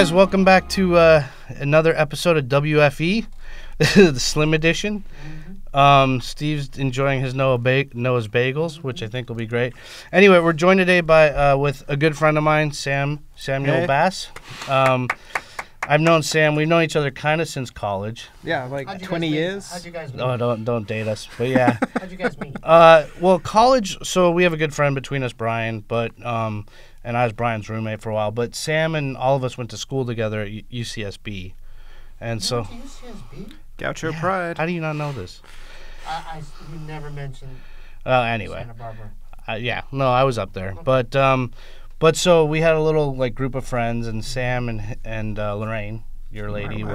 guys, welcome back to another episode of WFE, the Slim Edition. Steve's enjoying his Noah's Bagels, which I think will be great. Anyway, we're joined today by with a good friend of mine, Samuel Bass. I've known Sam. We've known each other kind of since college. Yeah, like 20 years. How'd you guys meet? Oh, don't date us. But yeah. How'd you guys meet? Well, college. So we have a good friend between us, Brian. But and I was Brian's roommate for a while. But Sam and all of us went to school together at UCSB, and so. UCSB? Gaucho Pride. How do you not know this? You never mentioned. Anyway. Santa Barbara. Yeah. No, I was up there, But so we had a little group of friends, and Sam and Lorraine, your lady,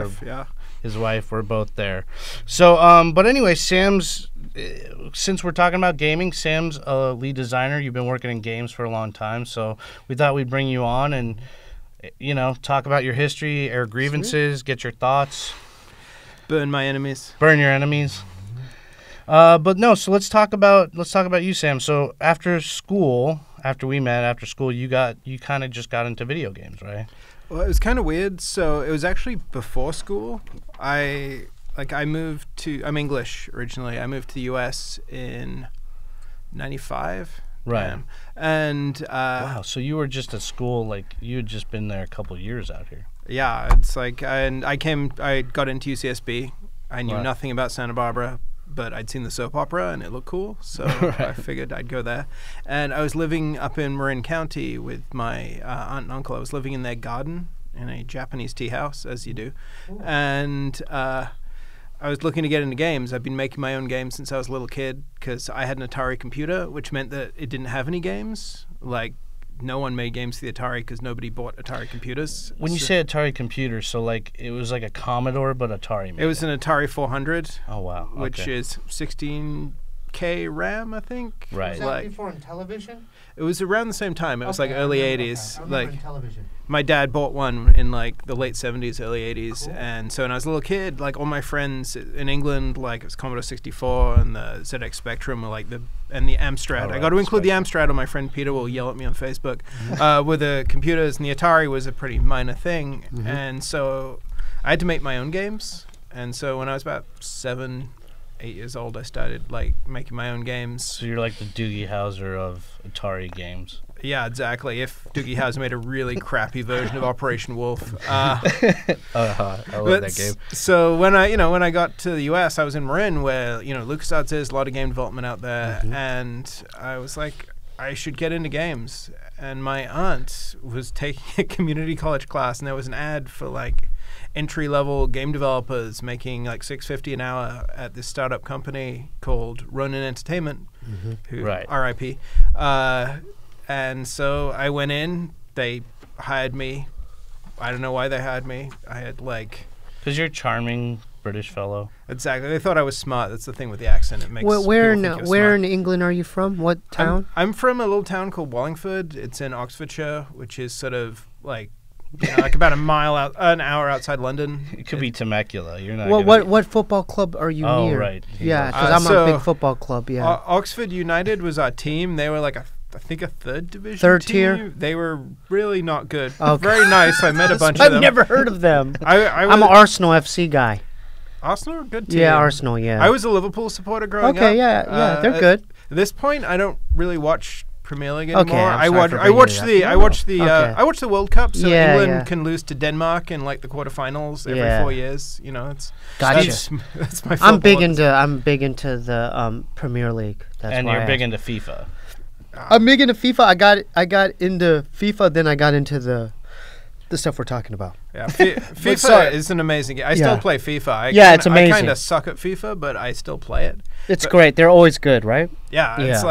his wife, were both there. So, but anyway, since we're talking about gaming, Sam's a lead designer. You've been working in games for a long time, so we thought we'd bring you on and talk about your history, air grievances, get your thoughts, burn my enemies, burn your enemies. But no, so let's talk about you, Sam. So after school. After we met, after school, you kind of just got into video games, right? Well, it was kind of weird. So it was actually before school. I'm English originally. I moved to the U.S. in '95. Right. And wow, so you were just at school, you had just been there a couple of years out here. Yeah, it's I got into UCSB. I knew nothing about Santa Barbara, but I'd seen the soap opera and it looked cool, so I figured I'd go there. And I was living up in Marin County with my aunt and uncle. I was living in their garden in a Japanese tea house, as you do. Ooh. And I was looking to get into games. I've been making my own games since I was a little kid because I had an Atari computer, which meant that it didn't have any games. No one made games for the Atari because nobody bought Atari computers. When you say Atari computer, so it was like a Commodore, but Atari made it. Was an Atari 400. Oh, wow. Okay. Which is 16K RAM, I think. Right. Was that before in television? It was around the same time. It was early 80s. I remember in television. My dad bought one in the late 70s, early 80s. Cool. And so when I was a little kid, all my friends in England, it was Commodore 64 and the ZX Spectrum and the Amstrad. I got to include the Amstrad, or my friend Peter will yell at me on Facebook. With the computers, and the Atari was a pretty minor thing. Mm-hmm. And so I had to make my own games. And so when I was about 7, 8 years old, I started making my own games. So you're like the Doogie Howser of Atari games. Yeah, exactly. If Doogie Howser made a really crappy version of Operation Wolf. I love that game. So when I got to the US, I was in Marin, where LucasArts is a lot of game development out there, and I was like, I should get into games. And my aunt was taking a community college class, and there was an ad for entry-level game developers making $6.50 an hour at this startup company called Ronin Entertainment, who RIP. And so I went in. They hired me. I don't know why they hired me. I had because you're a charming British fellow. Exactly. They thought I was smart. That's the thing with the accent. It makes where in England are you from? What town? I'm from a little town called Wallingford. It's in Oxfordshire, which is sort of about an hour outside London. It could be Temecula. You're not. What football club are you near? Oh, right. Yeah, because I'm a big football club. Yeah. Oxford United was our team. They were I think a third division third team. Tier. They were really not good. Okay. Very nice. I met a bunch of them. I've never heard of them. I'm an Arsenal FC guy. Arsenal, good team. Yeah, Arsenal. Yeah. I was a Liverpool supporter growing up. Okay, yeah, they're good. At this point, I don't really watch Premier League anymore. Okay, I watch the World Cup. So England can lose to Denmark in the quarterfinals every 4 years. It's gotcha. That's my. I'm big into the Premier League. And you're big into FIFA. I'm big into FIFA. I got into FIFA, then I got into the stuff we're talking about. Yeah, FIFA is an amazing game. I still play FIFA. It's amazing. I kind of suck at FIFA, but I still play it. It's great. They're always good, right? Yeah, it's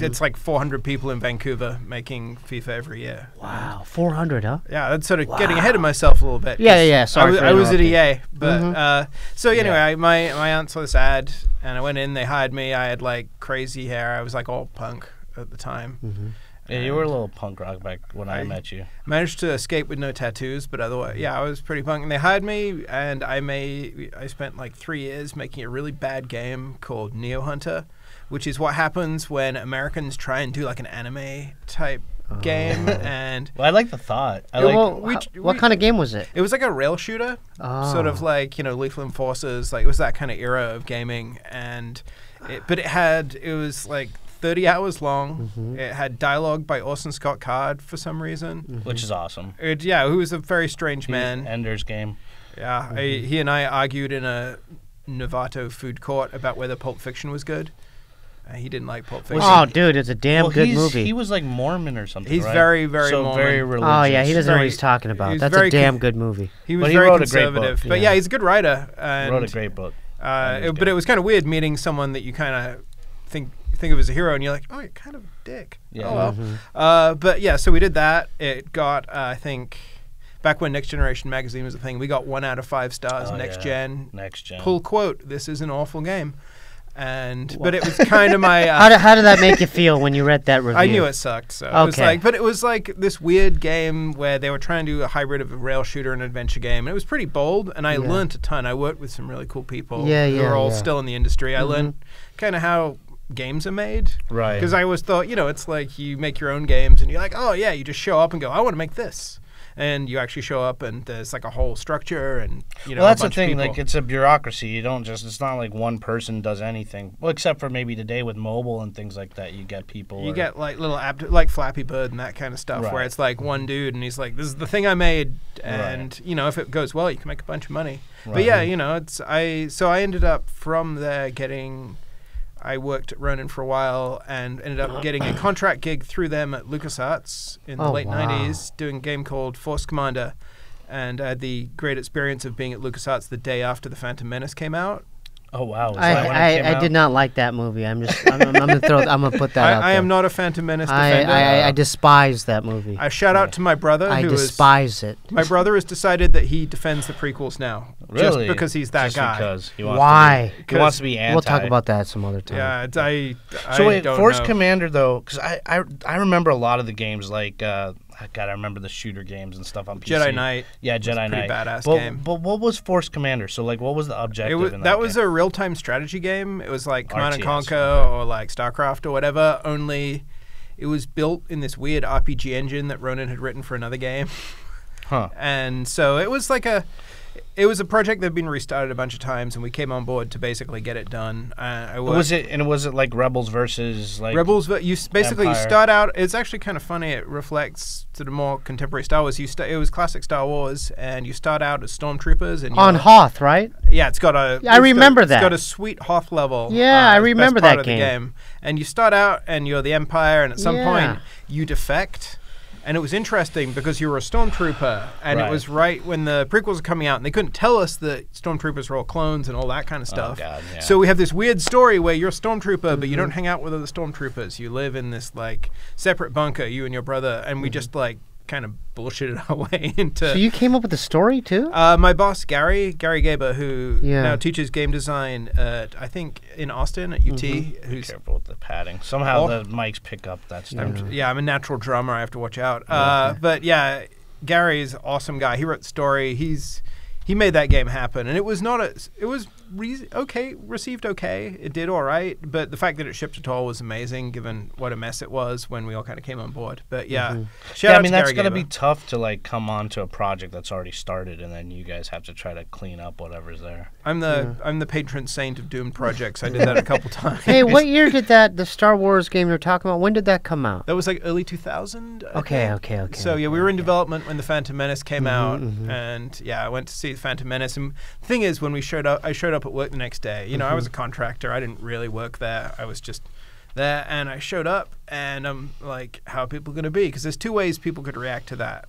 it's 400 people in Vancouver making FIFA every year. Wow, 400, huh? Yeah, that's sort of getting ahead of myself a little bit. Yeah. Sorry, I was at EA, but so anyway, my aunt saw this ad, and I went in. They hired me. I had crazy hair. I was all punk at the time. Yeah, you were a little punk rock back when I met you. Managed to escape with no tattoos, but otherwise, I was pretty punk. And they hired me, and I spent 3 years making a really bad game called Neo Hunter, which is what happens when Americans try and do an anime type game, and Well, I like the thought. What kind of game was it? it was like a rail shooter, sort of like Lethal Enforcers. Like it was that kind of era of gaming, and it was like 30 hours long. It had dialogue by Orson Scott Card for some reason, which is awesome. Who was a very strange man. Ender's Game. Yeah, he and I argued in a Novato food court about whether Pulp Fiction was good. He didn't like Pulp Fiction. Oh, dude, it's a damn good movie. He was like Mormon or something. He's right? very, very so Mormon. very religious. Oh yeah, he doesn't know what he's talking about. That's a damn good movie. He was he very wrote conservative, a great book. but yeah, he's a good writer. And, wrote a great book. But it was kind of weird meeting someone that you kind of think of as a hero, and you're like, oh, you're kind of a dick. Yeah. Oh well. But yeah, so we did that. It got I think. Back when Next Generation magazine was a thing, we got 1 out of 5 stars. Next Gen. Pull quote: "This is an awful game," but it was kind of my. How did that make you feel when you read that review? I knew it sucked. So it was like this weird game where they were trying to do a hybrid of a rail shooter and adventure game, and it was pretty bold. And I learned a ton. I worked with some really cool people who are all still in the industry. I learned kind of how games are made, right? Because I always thought, it's like you make your own games, and you're like, oh yeah, you just show up and go, I want to make this. And you actually show up, and there's like a whole structure, and well, that's the thing. Like, it's a bureaucracy. You don't just. It's not like one person does anything. Well, except for maybe today with mobile and things like that, you get people. You get like little like Flappy Bird and that kind of stuff, where it's like one dude, and he's like, "This is the thing I made," and if it goes well, you can make a bunch of money. Right. But yeah, So I ended up from there getting. I worked at Ronin for a while and ended up getting a contract gig through them at LucasArts in the late 90s, doing a game called Force Commander. And I had the great experience of being at LucasArts the day after The Phantom Menace came out. Oh wow! I did not like that movie. I'm gonna put that out there. I am not a Phantom Menace defender. I despise that movie. I shout out to my brother. I despise it. My brother has decided that he defends the prequels now, just because he's that guy. Because he wants Why? He wants to be anti. We'll talk about that some other time. Yeah, So wait, Force Commander though, because I remember a lot of the games like. God, I remember the shooter games and stuff on PC. Jedi Knight. Yeah, Jedi Knight. Badass game. But what was Force Commander? So, like, what was the objective in that That was game? a real-time strategy game. It was like Command and Conquer or like StarCraft or whatever, only it was built in this weird RPG engine that Ronin had written for another game. Huh. And so it was like it was a project that had been restarted a bunch of times, and we came on board to basically get it done. Was it like Rebels versus like Rebels? You basically Empire. start out. It's actually kind of funny. It reflects sort of more contemporary Star Wars. It was classic Star Wars, and you start out as stormtroopers and on Hoth, right? Yeah, it's got a. I remember that. It's got a sweet Hoth level. Yeah, I remember that game. And you start out, and you're the Empire, and at some point you defect. And it was interesting because you were a stormtrooper, and it was right when the prequels were coming out, and they couldn't tell us that stormtroopers were all clones and all that kind of stuff. Oh, God, yeah. So we have this weird story where you're a stormtrooper, but you don't hang out with other stormtroopers. You live in this like separate bunker, you and your brother, and we just like kind of bullshitted our way into. So you came up with the story too? My boss Gary Gaber, who now teaches game design at I think in Austin at UT. Who's careful with the padding. Somehow the mics pick up that stuff. I'm a natural drummer. I have to watch out. But yeah, Gary's an awesome guy. He wrote the story. He made that game happen, and it was received okay. It did all right, but the fact that it shipped at all was amazing, given what a mess it was when we all kind of came on board. But shout out to that's Gary gonna Gaber. be tough to like come onto a project that's already started, and then you guys have to try to clean up whatever's there. I'm the patron saint of doomed projects. I did that a couple times. Hey, what year did the Star Wars game you're talking about? When did that come out? That was like early 2000. Okay. So we were in development when the Phantom Menace came out, and I went to see the Phantom Menace. And the thing is, when I showed up at work the next day. I was a contractor. I didn't really work there. I was just there, and I showed up, and I'm like, how are people going to be? Because there's two ways people could react to that.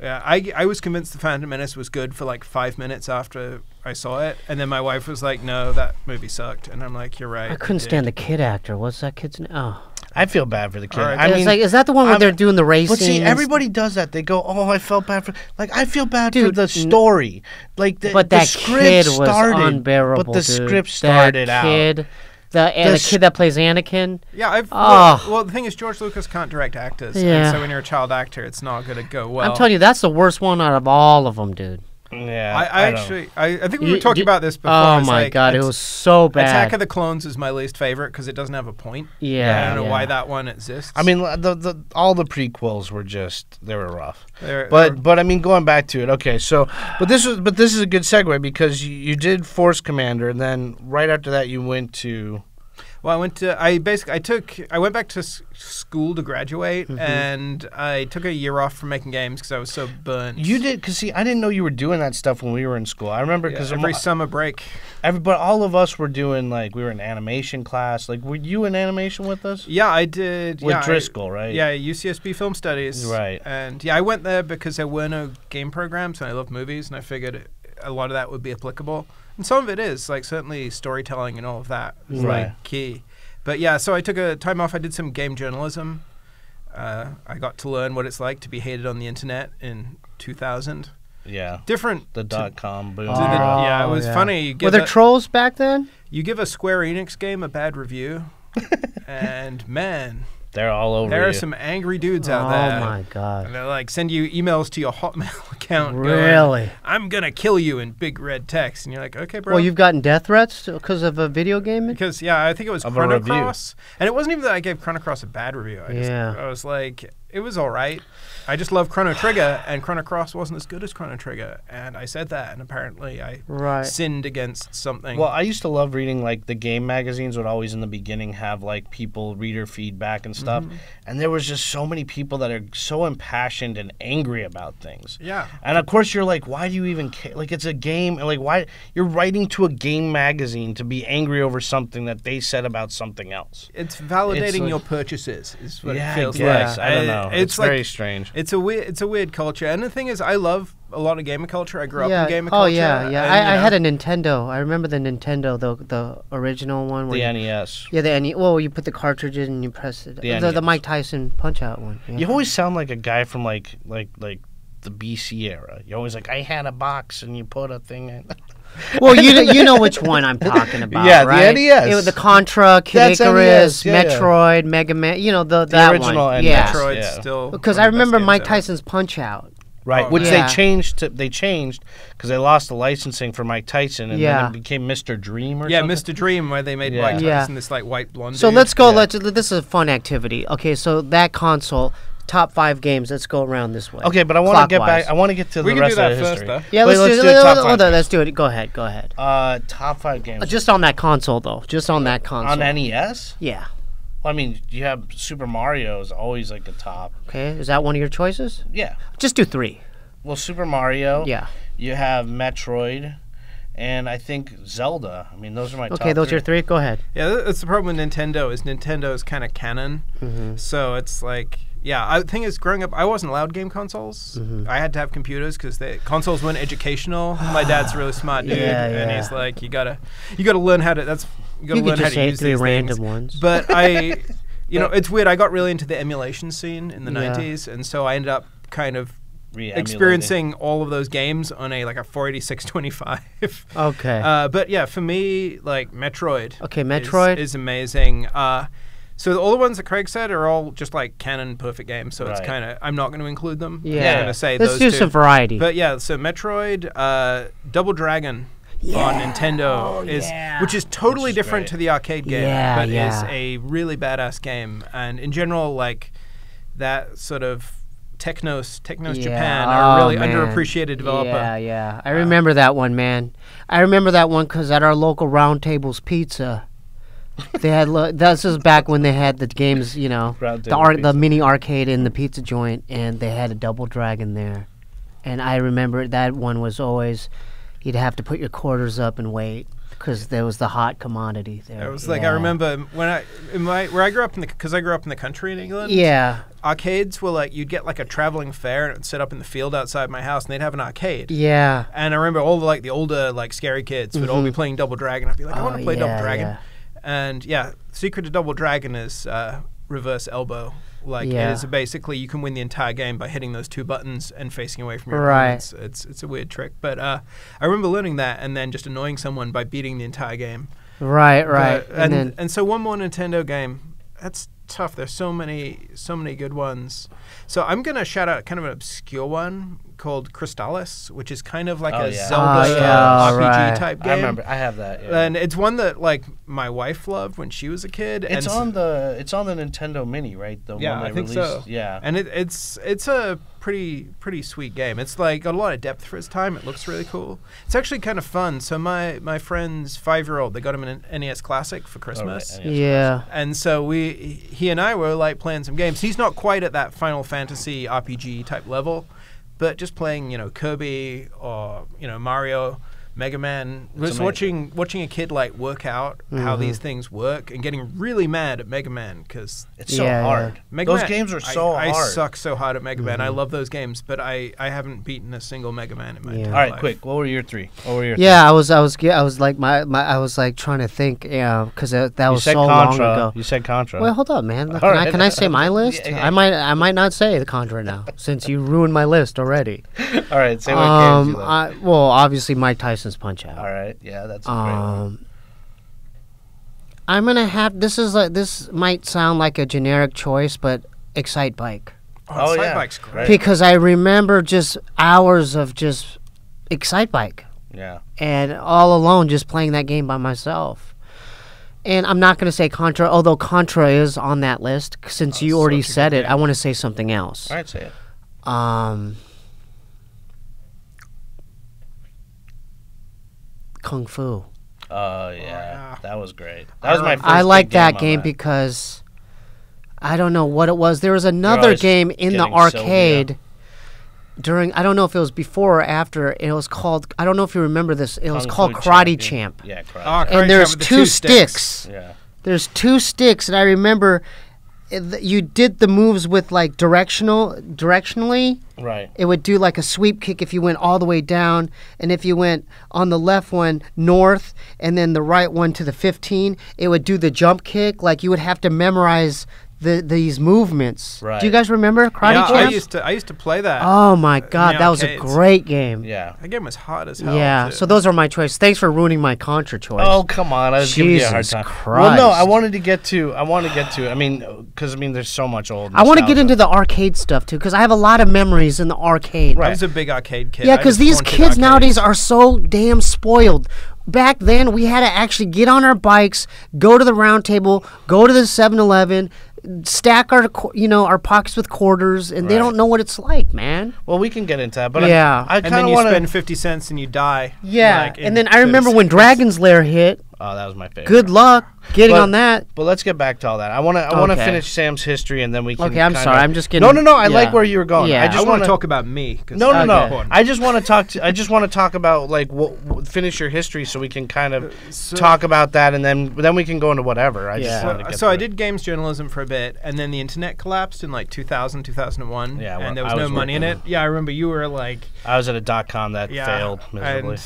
I was convinced the Phantom Menace was good for like 5 minutes after I saw it, and then my wife was like, no, that movie sucked. And I'm like, you're right. I couldn't stand the kid actor. What's that kid's name? Oh. I feel bad for the kid. Right. I mean, is that the one where they're doing the racing? But see, everybody does that. They go, "Oh, I felt bad for." Like, I feel bad for the story. Like, but the that script kid was started, unbearable. But the dude. script started that kid, the kid that plays Anakin. Yeah, well, the thing is, George Lucas can't direct actors. Yeah. And so when you're a child actor, it's not going to go well. I'm telling you, that's the worst one out of all of them, dude. Yeah, I think we were talking about this before. Oh my god, it was so bad. Attack of the Clones is my least favorite because it doesn't have a point. Yeah, I don't know why that one exists. I mean, all the prequels were they were rough. But I mean, going back to it, okay. So, but this is a good segue because you did Force Commander, and then right after that you went to. Well, I went back to school to graduate, and I took a year off from making games because I was so burnt. You did, because see, I didn't know you were doing that stuff when we were in school. I remember because every summer break. But all of us were doing, like, we were in animation class. Like, were you in animation with us? Yeah, I did. With Driscoll, right? Yeah, UCSB Film Studies. Right. And yeah, I went there because there were no game programs, and I love movies, and I figured a lot of that would be applicable. And some of it is, like, certainly storytelling and all of that is, like, key. But, yeah, so I took a time off. I did some game journalism. I got to learn what it's like to be hated on the internet in 2000. Yeah. Different. The .com boom. Yeah, it was funny. Were there trolls back then? You give a Square Enix game a bad review, and, man... They're all over There are you. some angry dudes out there. Oh, my God. And they're like, send you emails to your Hotmail account. Really? Going, I'm going to kill you in big red text. And you're like, okay, bro. Well, you've gotten death threats because of a video game? Because, yeah, I think it was Chrono Cross. And it wasn't even that I gave Chrono Cross a bad review. I was like, it was all right. I just love Chrono Trigger, and Chrono Cross wasn't as good as Chrono Trigger. And I said that, and apparently I sinned against something. Well, I used to love reading, like, the game magazines would always in the beginning have, like, reader feedback and stuff. And there was just so many people that are so impassioned and angry about things. Yeah. And, of course, you're like, why do you even care? Like, it's a game. Like, why? You're writing to a game magazine to be angry over something that they said about something else. It's validating your purchases is what it feels like. I don't know. It's like, very strange. It's a weird culture. And the thing is, I love a lot of gamer culture. I grew up in gamer culture. Oh, yeah. And, I had a Nintendo. I remember the Nintendo, the original one. The NES. Yeah, the NES. Well, you put the cartridges and you press it. The Mike Tyson Punch-Out one. Yeah. You always sound like a guy from, like the BC era. You're always like, I had a box and you put a thing in. Well, you know which one I'm talking about, right? The NES. The Contra, Kid Icarus, Metroid, Mega Man, that original one. NES. Metroid's still because I remember Mike Tyson's Punch-Out. Right, which they changed because they lost the licensing for Mike Tyson, and then it became Mr. Dream or something. Yeah, Mr. Dream, where they made Mike Tyson this like white blonde So dude. let's go, this is a fun activity. Okay, so that console... Top 5 games. Let's go around this way. Okay, but I want to get back. I want to get to the rest of the history. Though. Yeah, let's do it. Let's do it. Go ahead. Top 5 games. Just on that console, though. Just on that console. On NES? Yeah. Well, I mean, you have Super Mario is always like a top. Okay, is that one of your choices? Yeah. Just do 3. Well, Super Mario. Yeah. You have Metroid. And I think Zelda. I mean, those are my top 3. Okay, those are your 3. Go ahead. Yeah, that's the problem with Nintendo is Nintendo is kind of canon. So it's like... Yeah, the thing is, growing up, I wasn't allowed game consoles. I had to have computers because consoles weren't educational. My dad's a really smart dude, and he's like, you gotta learn how to. You gotta learn how to use these random things. Ones. But it's weird. I got really into the emulation scene in the '90s, and so I ended up kind of experiencing all of those games on a 486/25. Okay. But yeah, for me, like Metroid. Okay, Metroid is amazing. So all the ones that Craig said are all just like canon perfect games. So it's kind of I'm not going to include them. Yeah. I'm going to say let's those do two. some variety. But yeah, so Metroid, Double Dragon on Nintendo which is totally different to the arcade game, but is a really badass game. And in general, like that sort of Technos Japan are a really underappreciated developer. Yeah. I remember that one, man. I remember that one because at our local Round Tables Pizza. They had this is back when they had the games, the mini arcade in the pizza joint, and they had a Double Dragon there. And I remember that one was always you'd have to put your quarters up and wait because there was the hot commodity there. It was like I remember when where I grew up because I grew up in the country in England. Yeah, arcades were like you'd get like a traveling fair and it would set up in the field outside my house, and they'd have an arcade. Yeah, and I remember all the older scary kids would all be playing Double Dragon. I'd be like, I want to play Double Dragon. Yeah. And secret to Double Dragon is reverse elbow. It is basically you can win the entire game by hitting those 2 buttons and facing away from your opponents. It's a weird trick, but I remember learning that and then just annoying someone by beating the entire game. Right. And so one more Nintendo game. That's tough. There's so many good ones. So I'm gonna shout out kind of an obscure one called Crystallis, which is kind of like a yeah. Zelda RPG type game. I remember. I have that. Yeah. And it's one that like my wife loved when she was a kid. It's on the Nintendo Mini, right? The yeah, one I think so. Yeah, and it's a pretty sweet game. It's like got a lot of depth for its time. It looks really cool. It's actually kind of fun. So my friend's 5-year-old, they got him an NES Classic for Christmas. Oh, right. Yeah. And so he and I were like playing some games. He's not quite at that Final Fantasy RPG type level, but just playing, Kirby or, Mario, Mega Man. Just watching a kid like work out how these things work and getting really mad at Mega Man because it's so hard. Those games are so hard. I suck so hard at Mega Man. I love those games, but I haven't beaten a single Mega Man in my entire life. All right, quick. What were your three? Yeah, I was like trying to think, because that was so long ago. You said Contra. Well, hold up, man. Can I say my list? Yeah. I might not say the Contra now since you ruined my list already. All right, say what games you love. Well, obviously Mike Tyson's Punch-Out. All right, yeah, that's a great one. I'm gonna have this might sound like a generic choice, but Excite Bike. Oh yeah, Bike's great. Because I remember just hours of just Excite Bike. Yeah. And all alone, just playing that game by myself. And I'm not gonna say Contra, although Contra is on that list. Since you already said it, I want to say something else. All right, say it. Kung Fu. Oh yeah, that was great. That was my first. I like that game because I don't know what it was. There was another game in the arcade during. I don't know if it was before or after. It was called. I don't know if you remember this. It was called Karate Champ. Yeah, Karate Champ. And there's two sticks. Yeah. There's two sticks, and I remember you did the moves with like directionally. Right. It would do like a sweep kick if you went all the way down, and if you went on the left one north, and then the right one to the 15, it would do the jump kick. Like you would have to memorize these movements. Right. Do you guys remember Karate Champ? I used to play that. Oh my God, that was a great game. Yeah. That game was hard as hell. Yeah. Too. So those are my choices. Thanks for ruining my Contra choice. Oh come on, I was giving you a hard time. Christ. Well, no, I wanted to get to. I mean, because there's so much old. I want to get into the arcade stuff too, because I have a lot of memories in the arcade. Right. I was a big arcade kid. Yeah, because these kids nowadays are so damn spoiled. Back then, we had to actually get on our bikes, go to the round table, go to the 7-Eleven, stack our pockets with quarters, and they don't know what it's like, man. Well, we can get into that, but yeah, I kind of want to spend 50 cents and you die. Yeah, like, and then I remember when Dragon's Lair hit. Oh, that was my favorite. Good luck getting on that. But let's get back to all that. I want to finish Sam's history, and then we can. Okay, I'm sorry. I'm just getting. No. I like where you were going. Yeah. I just want to talk about me. No. I just want to talk about like finish your history, so we can kind of talk about that, and then we can go into whatever. I did games journalism for a bit, and then the internet collapsed in like 2000, 2001. Yeah, and there was no money in it. Yeah, I remember you were like. I was at a .com that failed miserably.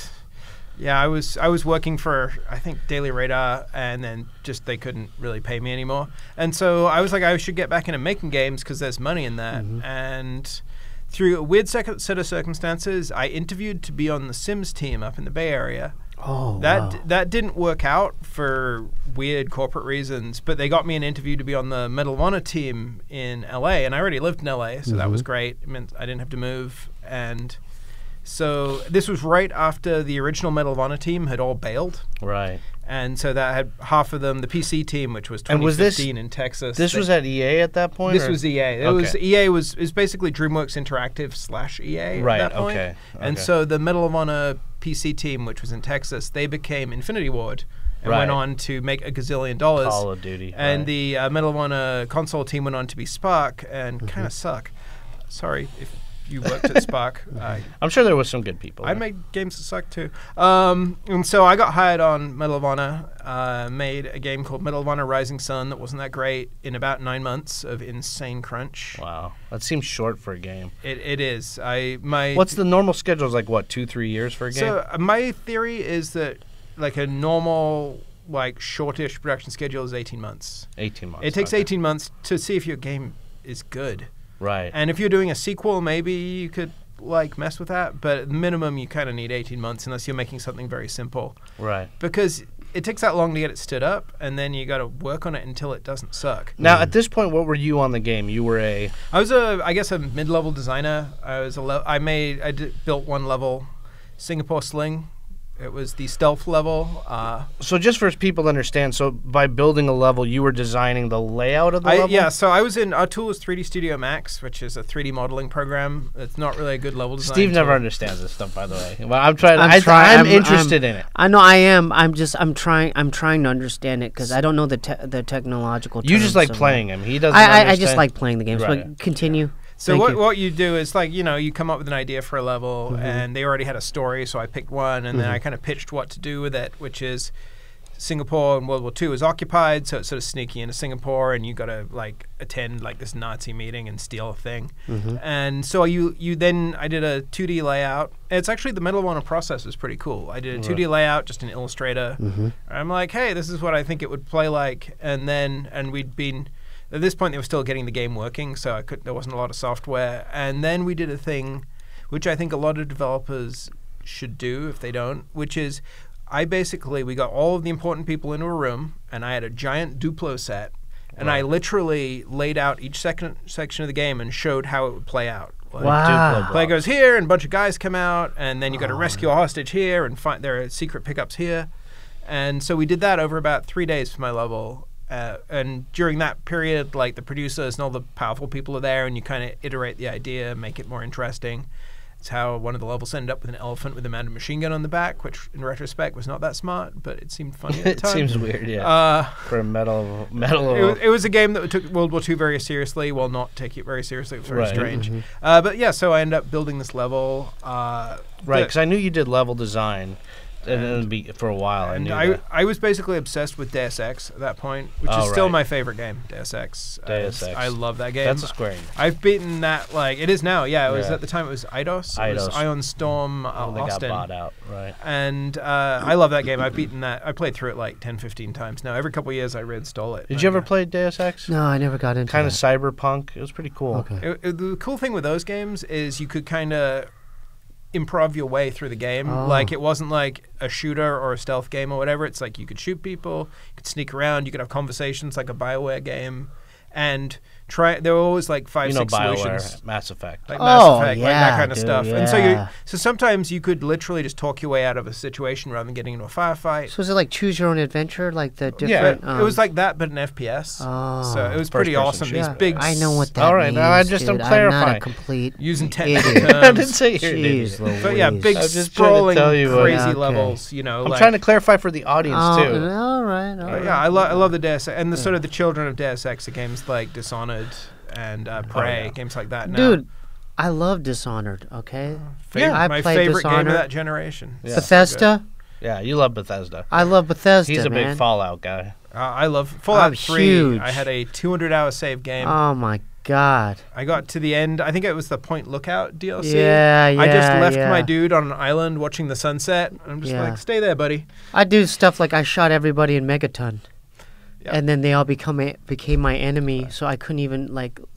Yeah, I was working for, I think, Daily Radar, and then just they couldn't really pay me anymore. And so I was like, I should get back into making games because there's money in that. And through a weird set of circumstances, I interviewed to be on the Sims team up in the Bay Area. Oh, that didn't work out for weird corporate reasons, but they got me an interview to be on the Medal of Honor team in LA, and I already lived in LA, so that was great. It meant I didn't have to move, and so this was right after the original Medal of Honor team had all bailed. Right. And so that had half of them, the PC team, which was 2015 in Texas. This was at EA at that point? This was EA. EA was basically DreamWorks Interactive / EA right, at that point. Okay. And so the Medal of Honor PC team, which was in Texas, they became Infinity Ward and went on to make $1 gazillion. Call of Duty. And the Medal of Honor console team went on to be Spark and kind of suck. Sorry if you worked at Spark. I'm sure there was some good people. I made games that suck too. And so I got hired on Medal of Honor, made a game called Medal of Honor Rising Sun that wasn't that great in about 9 months of insane crunch. Wow. That seems short for a game. It is. What's the normal schedule? Is like, what, 2-3 years for a game? So my theory is that like a normal like shortish production schedule is 18 months. 18 months. It takes 18 months to see if your game is good. Right. And if you're doing a sequel, maybe you could like mess with that, but at minimum you kind of need 18 months unless you're making something very simple. Right. Because it takes that long to get it stood up, and then you got to work on it until it doesn't suck. Now, at this point, what were you on the game? You were a... I was I guess a mid-level designer. Built one level, Singapore Sling. It was the stealth level. So just for people to understand, so by building a level, you were designing the layout of the level? Yeah, so I was our tool is 3D Studio Max, which is a 3D modeling program. It's not really a good level design Steve never tool. understands this stuff, by the way. Well, I'm interested in it. I know I am. I'm trying to understand it because I don't know the technological terms. You just like playing him. He doesn't understand. I just like playing the games. Right. But continue. So what you do is you come up with an idea for a level, and they already had a story, so I picked one, and then I kind of pitched what to do with it, which is Singapore in World War II is occupied, so it's sort of sneaky into Singapore, and you got to attend this Nazi meeting and steal a thing. And so you then I did a 2D layout. It's actually the Medal process is pretty cool. I did a 2D layout just in Illustrator. I'm like, hey, this is what I think it would play like, and we'd been. At this point, they were still getting the game working, so there wasn't a lot of software. And then we did a thing, which I think a lot of developers should do if they don't, which is we got all of the important people into a room, and I had a giant Duplo set, and I literally laid out each section of the game and showed how it would play out. Wow. Play goes here, and a bunch of guys come out, and then you got to rescue a hostage here, and there are secret pickups here. And so we did that over about 3 days for my level. And during that period, the producers and all the powerful people are there, and you kind of iterate the idea, make it more interesting. It's how one of the levels ended up with an elephant with a mounted machine gun on the back, which in retrospect was not that smart, but it seemed funny at the time. It seems weird, yeah. For a metal. It was a game that took World War II very seriously, while not taking it very seriously. It was very strange. But yeah, so I ended up building this level. Right, because I knew you did level design. For a while, I was basically obsessed with Deus Ex at that point, which is still my favorite game, Deus Ex. I love that game. That's a Square Enix. I've beaten that, it is now, yeah. It was at the time, it was Eidos. It was Ion Storm, Austin. They got bought out, right. And I love that game. I've beaten that. I played through it 10, 15 times now. Every couple of years, I reinstall it. Did you ever play Deus Ex? No, I never got into kind of cyberpunk. It was pretty cool. Okay. The cool thing with those games is you could kind of improv your way through the game. It wasn't like a shooter or a stealth game or whatever. It's you could shoot people, you could sneak around, you could have conversations like a BioWare game, and there were always 5, 6 BioWare, solutions. Mass Effect. Mass Effect, that kind of stuff. Yeah. And so sometimes you could literally just talk your way out of a situation rather than getting into a firefight. So is it choose your own adventure, the different? Yeah, it was like that, but an FPS. So it was pretty awesome. Shooter. These big. I know what that all right, means. Now I'm clarifying. I'm not a complete using technical idiot. terms. I didn't say you're an idiot. But yeah, big sprawling, crazy levels. I'm trying to clarify for the audience too. All right. Yeah, I love the Deus Ex and the sort of the children of Deus Ex, the games like Dishonored and Prey, games like that. Now. Dude, I love Dishonored. Okay. My favorite game of that generation. Yeah. Bethesda. Yeah, you love Bethesda. I love Bethesda. He's a big Fallout guy. I love Fallout 3. Huge. I had a 200-hour save game. Oh my God. I got to the end. I think it was the Point Lookout DLC. Yeah. I just left my dude on an island watching the sunset. I'm just stay there, buddy. I do stuff I shot everybody in Megaton. Yep. And then they all became my enemy, so I couldn't even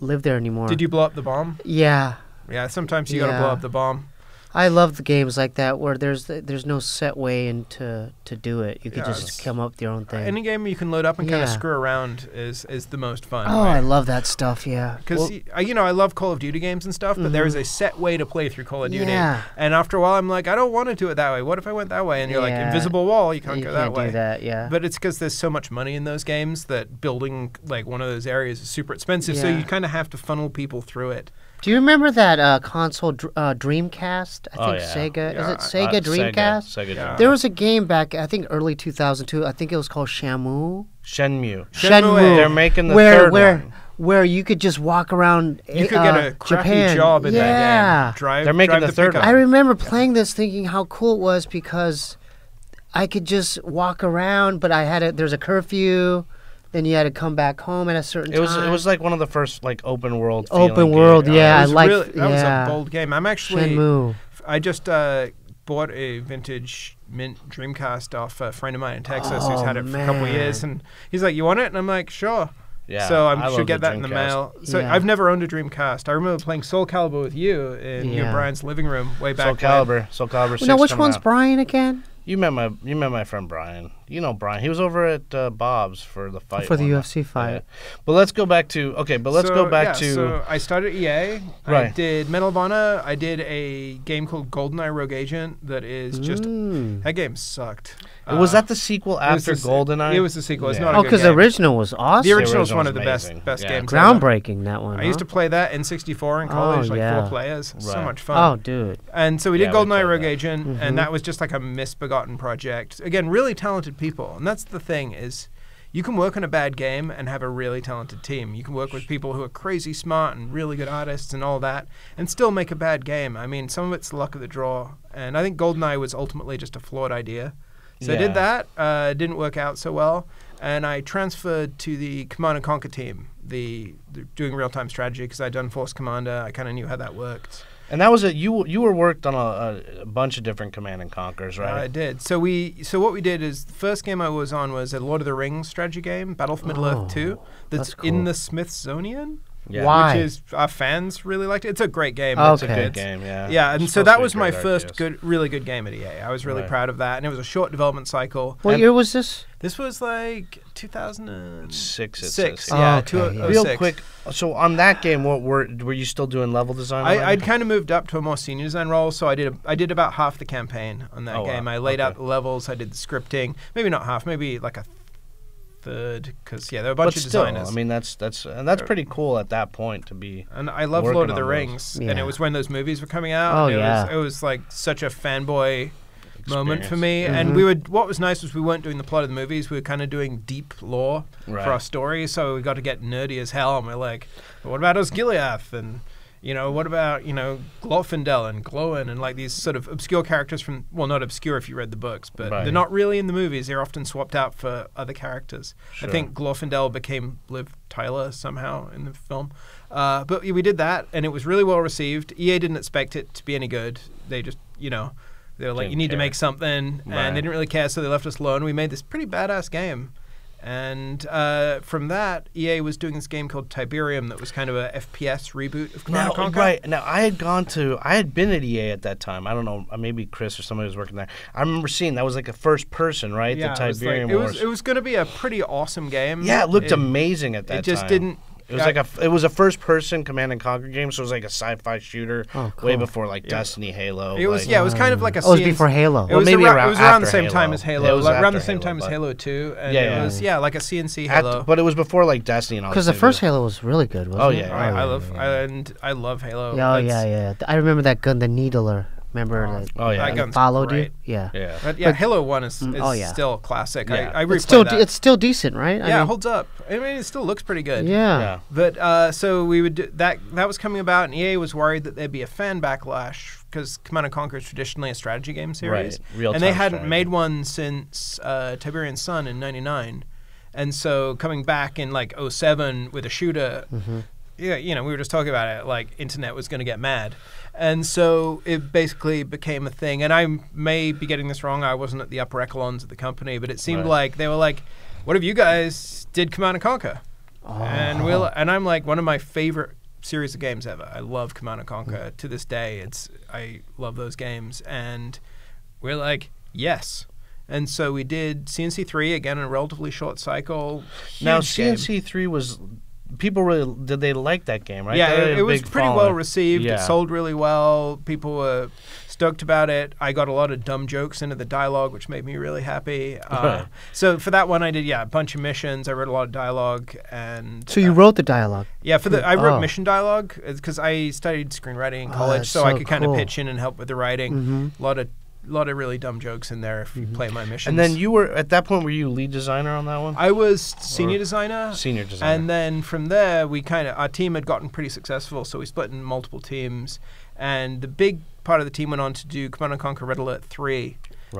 live there anymore. Did you blow up the bomb? Yeah. Yeah, sometimes you gotta blow up the bomb. I love the games like that where there's no set way to do it. You could just come up with your own thing. Any game you can load up and kind of screw around is the most fun. Oh, right? I love that stuff. Yeah, because I love Call of Duty games and stuff, but there is a set way to play through Call of Duty. Yeah. And after a while, I'm like, I don't want to do it that way. What if I went that way? And you're like, invisible wall, you can't go that way. Do that, yeah. But it's because there's so much money in those games that building one of those areas is super expensive. So you kind of have to funnel people through it. Do you remember that console Dreamcast? I think Sega. Yeah. Is it Sega Dreamcast? Sega Dreamcast. There was a game back, I think, early 2002. I think it was called Shenmue. They're making the third one. Where you could just walk around You could get a crappy Japan. job in that game. They're making the third one. I remember playing this thinking how cool it was because I could just walk around, but there's a curfew. Then you had to come back home at a certain time. It was one of the first open world. Open world, games. yeah. That was a bold game. I'm actually. Shenmue. I just bought a vintage mint Dreamcast off a friend of mine in Texas who's had it for a couple of years, and he's like, "You want it?" And I'm like, "Sure." Yeah. So I should get that in the mail. So I've never owned a Dreamcast. I remember playing Soul Calibur with you in your Brian's living room way back. Soul Calibur 6. Now, which one's Brian again? You met my friend Brian. You know Brian. He was over at Bob's for the fight. For the UFC fight. Yeah. But let's go back to So I started at EA. Right. I did Medal of Honor. I did a game called Goldeneye Rogue Agent that is just that game sucked. Was that the sequel after Goldeneye? It was the sequel. It's not Oh, a good because the game. original was awesome. The original is one of the best games. Groundbreaking, that one. I used to play that in 64 in college, like 4 players. Right. So much fun. Oh, dude. And so we did Goldeneye Rogue that. Agent, and that was just like a misbegotten project. Again, really talented people. And that's the thing is, you can work on a bad game and have a really talented team. You can work with people who are crazy smart and really good artists and all that, and still make a bad game. I mean, some of it's the luck of the draw. And I think Goldeneye was ultimately just a flawed idea. So I did that. Didn't work out so well. And I transferred to the Command & Conquer team, the doing real-time strategy, because I'd done Force Commander. I kind of knew how that worked. And that was you were worked on a bunch of different Command & Conquers, right? I did. So what we did is the first game I was on was a Lord of the Rings strategy game, Battle for Middle-earth 2, that's cool. in the Smithsonian. Yeah. Why? Which is our fans really liked it. It's a great game. Okay. It's a good game, yeah. Yeah, and It's so supposed that to be was my great first RTS. really good game at EA. I was really proud of that, and it was a short development cycle. What year was this? This was like 2006. It says. Yeah, okay, yeah. Real quick, so on that game, what were you still doing level design? I'd kind of moved up to a more senior design role, so I did about half the campaign on that game. Wow. I laid out the levels, I did the scripting, maybe not half, maybe like a third, because there were a bunch of designers. I mean, that's pretty cool at that point to be. And I love Lord of the Rings, and it was when those movies were coming out. Oh, and it was like such a fanboy moment for me. And what was nice was we weren't doing the plot of the movies. We were kind of doing deep lore for our story, so we got to get nerdy as hell. And we're like, what about Osgiliath? And what about Glorfindel and Glowin and like these sort of obscure characters from, well, not obscure if you read the books, but they're not really in the movies. They're often swapped out for other characters. Sure. I think Glorfindel became Liv Tyler somehow in the film. But we did that, and it was really well received. EA didn't expect it to be any good. They just, they were like, you need to make something, and they didn't really care, so they left us alone. We made this pretty badass game. And from that, EA was doing this game called Tiberium that was kind of a FPS reboot of Command & Conquer. Right. Now, I had been at EA at that time. I don't know, maybe Chris or somebody was working there. I remember seeing that was like a first person, right? Yeah, the Tiberium Wars. It was going to be a pretty awesome game. Yeah, it looked amazing at that time. It just didn't. It was a first person Command & Conquer game, so it was like a sci-fi shooter way before like Destiny, Halo. It was it was kind of like a. It was before Halo. It was maybe around the same Halo. time as Halo. It was around the after same Halo, time as Halo 2, and it was like a CNC Halo. but it was before like Destiny and all. Because the first Halo was really good, wasn't it? I love Halo. Yeah. I remember that gun, the Needler. Remember that? Oh yeah, that followed great. you. Yeah. But Halo 1 is still a classic. Yeah. I replayed that. It's still decent, right? It holds up. I mean, it still looks pretty good. Yeah. But so we would do that was coming about, and EA was worried that there'd be a fan backlash because Command & Conquer is traditionally a strategy game series, and they hadn't made one since Tiberian Sun in '99, and so coming back in like '07 with a shooter. We were just talking about it, like internet was going to get mad. And so it basically became a thing. And I may be getting this wrong. I wasn't at the upper echelons of the company, but it seemed like they were like, what if you guys did Command & Conquer? And I'm like, one of my favorite series of games ever. I love Command & Conquer. To this day, I love those games. And we're like, yes. And so we did CNC3, again, in a relatively short cycle. Now, CNC3 was... People really did they like that game, right? Yeah, it was pretty well received. Yeah. It sold really well. People were stoked about it. I got a lot of dumb jokes into the dialogue, which made me really happy. So for that one, I did a bunch of missions. I wrote a lot of dialogue, and so you wrote the dialogue. Yeah, I wrote mission dialogue because I studied screenwriting in college, so I could kind of pitch in and help with the writing. A lot of really dumb jokes in there if you play my missions. And then you were, at that point, were you lead designer on that one? I was senior designer. Senior designer. And then from there, our team had gotten pretty successful, so we split in multiple teams. And the big part of the team went on to do Command & Conquer Red Alert 3,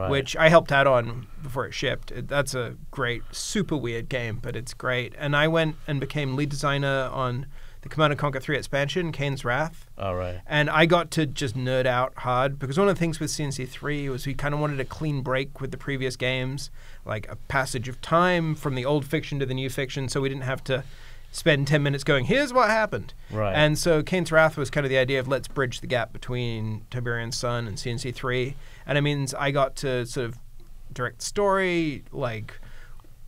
which I helped out on before it shipped. That's a great, super weird game, but it's great. And I went and became lead designer on the Command & Conquer 3 expansion, Kane's Wrath. Oh, right. And I got to just nerd out hard because one of the things with CNC3 was we kind of wanted a clean break with the previous games, like a passage of time from the old fiction to the new fiction, so we didn't have to spend 10 minutes going, here's what happened. Right. And so Kane's Wrath was kind of the idea of let's bridge the gap between Tiberian Sun and CNC3. And it means I got to sort of direct story. Like,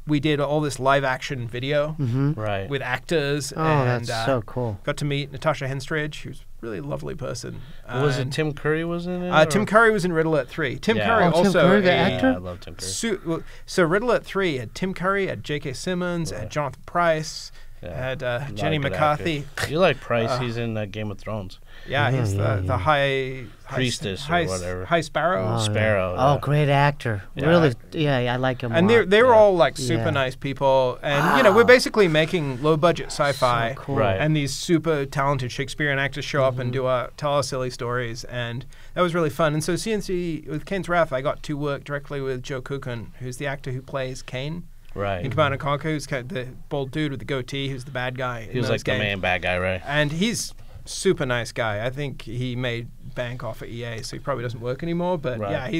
we did all this live action video right with actors. Oh, and, that's so cool. Got to meet Natasha Henstridge, who's a really lovely person. was it Tim Curry was in it? Tim Curry was in Red Alert 3. Tim Curry Tim also Curry, the actor? Yeah, I love Tim Curry. So Red Alert 3 had Tim Curry, had J.K. Simmons, had Jonathan Pryce, had Jenny McCarthy. You like Price? He's in Game of Thrones. Yeah, he's the high priestess high, or whatever. High Sparrow. Sparrow. Oh, great actor. Yeah. Really, I like him. And a lot. they were all like super nice people, and we're basically making low budget sci-fi, So cool. Right. and these super talented Shakespearean actors show up and tell us silly stories, and that was really fun. And so CNC with Kane's Wrath, I got to work directly with Joe Kukin, who's the actor who plays Kane. Right. In Command & Conquer, who's kind of the bald dude with the goatee, who's the bad guy. He was like the main bad guy, right? And he's super nice guy. I think he made bank off at EA, so he probably doesn't work anymore. But yeah,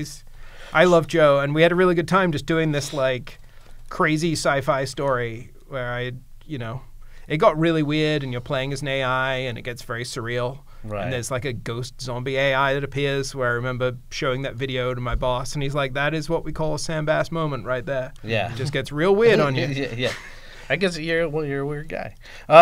I love Joe, and we had a really good time just doing this like crazy sci-fi story where it got really weird, and you're playing as an AI, and it gets very surreal. Right. And there's like a ghost zombie AI that appears, where I remember showing that video to my boss, and he's like, "That is what we call a Sam Bass moment right there." Yeah. It just gets real weird on you. yeah. I guess you're a weird guy.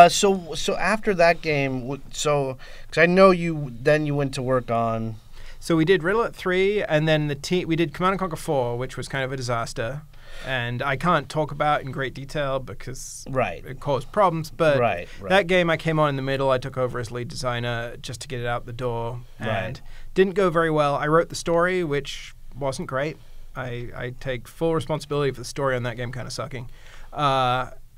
So after that game, because I know you went to work on. So we did Red Alert 3, and then we did Command & Conquer 4, which was kind of a disaster. And I can't talk about in great detail because it caused problems. But that game I came on in the middle. I took over as lead designer just to get it out the door. And didn't go very well. I wrote the story, which wasn't great. I take full responsibility for the story on that game kind of sucking.